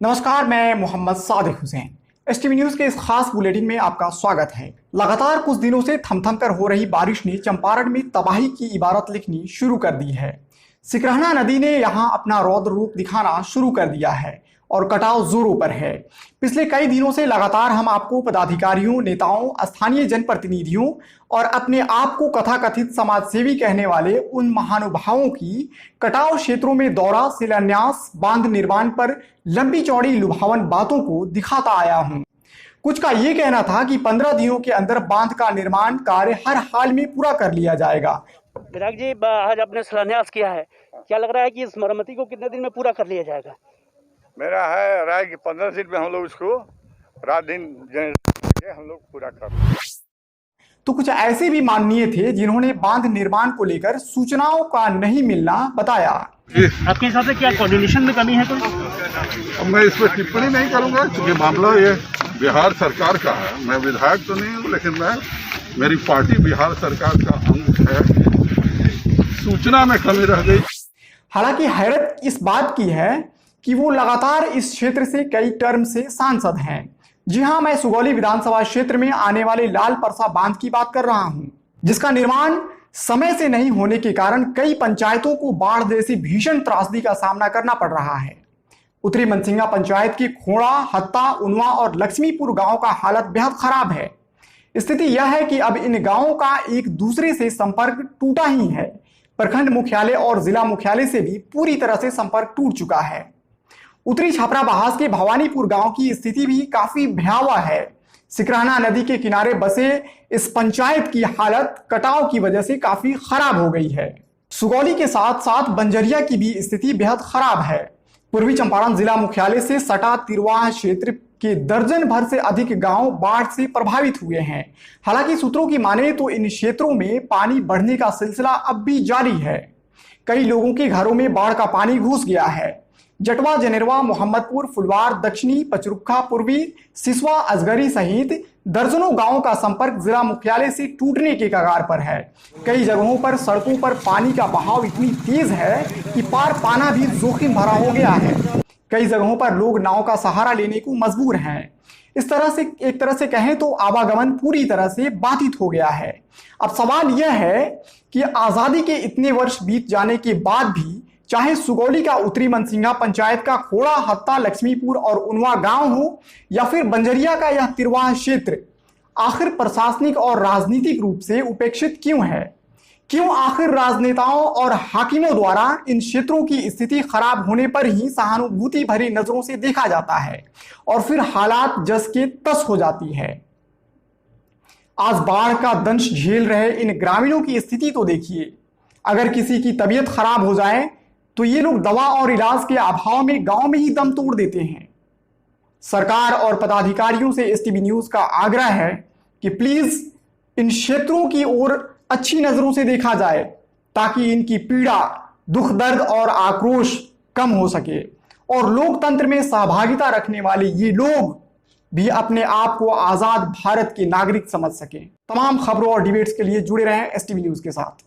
नमस्कार, मैं Mohammad Sadiq Hussain. STV news के इस खास बुलेटिन में आपका स्वागत है। लगातार कुछ दिनों से थमथम कर हो रही बारिश ने चंपारण में तबाही की इबारत लिखनी शुरू कर दी है। सिकरहना नदी ने यहां अपना रौद्र रूप दिखाना शुरू कर दिया है और कटाव जोरों पर है। पिछले कई दिनों से लगातार हम आपको पदाधिकारियों, नेताओं, स्थानीय जनप्रतिनिधियों और अपने आप को कथाकथित समाजसेवी कहने वाले उन महानुभावों की कटाव क्षेत्रों में दौरा, शिलान्यास, बांध निर्माण पर लंबी चौड़ी लुभावन बातों को दिखाता आया हूं। कुछ का ये कहना था कि 15 दिनों के अंदर बांध का निर्माण कार्य हर हाल में पूरा कर लिया जाएगा। विधायक जी, आज आपने शिलान्यास किया है, क्या लग रहा है कि इस मरम्मती को कितने दिन में पूरा कर लिया जाएगा? मेरा है राय कि 15 दिन में हम लोग इसको रात दिन हम लोग पूरा कर। तो कुछ ऐसे भी माननीय थे जिन्होंने बांध निर्माण को लेकर सूचनाओं का नहीं मिलना बताया। आपके हिसाब से क्या कोऑर्डिनेशन में कमी है कोई? अब मैं इस पर टिप्पणी नहीं करूंगा क्योंकि मामला ये बिहार सरकार का है। मैं विधायक तो नहीं हूँ, लेकिन मेरी पार्टी बिहार सरकार का अंग है। सूचना में कमी रह गई। हालांकि हैरत इस बात की है कि वो लगातार इस क्षेत्र से कई टर्म से सांसद हैं। जी हां, मैं सुगौली विधानसभा क्षेत्र में आने वाले लाल परसा बांध की बात कर रहा हूं, जिसका निर्माण समय से नहीं होने के कारण कई पंचायतों को बाढ़ जैसी भीषण त्रासदी का सामना करना पड़ रहा है। उत्तरी मनसिंगा पंचायत के खोड़ा, हत्ता, उनवा और लक्ष्मीपुर गांव का हालत बेहद खराब है। स्थिति यह है कि अब इन गांवों का एक दूसरे से संपर्क टूटा ही है। प्रखंड मुख्यालय और जिला मुख्यालय से भी पूरी तरह से संपर्क टूट चुका है। उत्तरी छपरा बहास के भवानीपुर गांव की स्थिति भी काफी भयावह है। सिकरहना नदी के किनारे बसे इस पंचायत की हालत कटाव की वजह से काफी खराब हो गई है। सुगौली के साथ साथ बंजरिया की भी स्थिति बेहद खराब है। पूर्वी चंपारण जिला मुख्यालय से सटा तिरवाह क्षेत्र के दर्जन भर से अधिक गांव बाढ़ से प्रभावित हुए हैं। हालांकि सूत्रों की माने तो इन क्षेत्रों में पानी बढ़ने का सिलसिला अब भी जारी है। कई लोगों के घरों में बाढ़ का पानी घुस गया है। जटवा, जनेरवा, मोहम्मदपुर, फुलवार, दक्षिणी, पचरुखा, पूर्वी, सिसवा, असगरी सहित दर्जनों गांवों का संपर्क जिला मुख्यालय से टूटने के कगार पर है। कई जगहों पर सड़कों पर पानी का बहाव इतनी तेज है कि पार पाना भी जोखिम भरा हो गया है। कई जगहों पर लोग नाव का सहारा लेने को मजबूर हैं। इस तरह से एक तरह से कहें तो आवागमन पूरी तरह से बाधित हो गया है। अब सवाल यह है कि आजादी के इतने वर्ष बीत जाने के बाद भी चाहे सुगौली का उत्तरी मनसिंगा पंचायत का खोड़ा, हत्ता, लक्ष्मीपुर और उनवा गांव हो या फिर बंजरिया का यह तिरवाह क्षेत्र, आखिर प्रशासनिक और राजनीतिक रूप से उपेक्षित क्यों है? क्यों आखिर राजनेताओं और हाकिमों द्वारा इन क्षेत्रों की स्थिति खराब होने पर ही सहानुभूति भरी नजरों से देखा जाता है और फिर हालात जस के तस हो जाती है? आज बाढ़ का दंश झेल रहे इन ग्रामीणों की स्थिति तो देखिए। अगर किसी की तबीयत खराब हो जाए तो ये लोग दवा और इलाज के अभाव में गांव में ही दम तोड़ देते हैं। सरकार और पदाधिकारियों से एसटीवी न्यूज का आग्रह है कि प्लीज इन क्षेत्रों की ओर अच्छी नजरों से देखा जाए ताकि इनकी पीड़ा, दुख, दर्द और आक्रोश कम हो सके और लोकतंत्र में सहभागिता रखने वाले ये लोग भी अपने आप को आजाद भारत के नागरिक समझ सकें। तमाम खबरों और डिबेट्स के लिए जुड़े रहें एसटीवी न्यूज के साथ।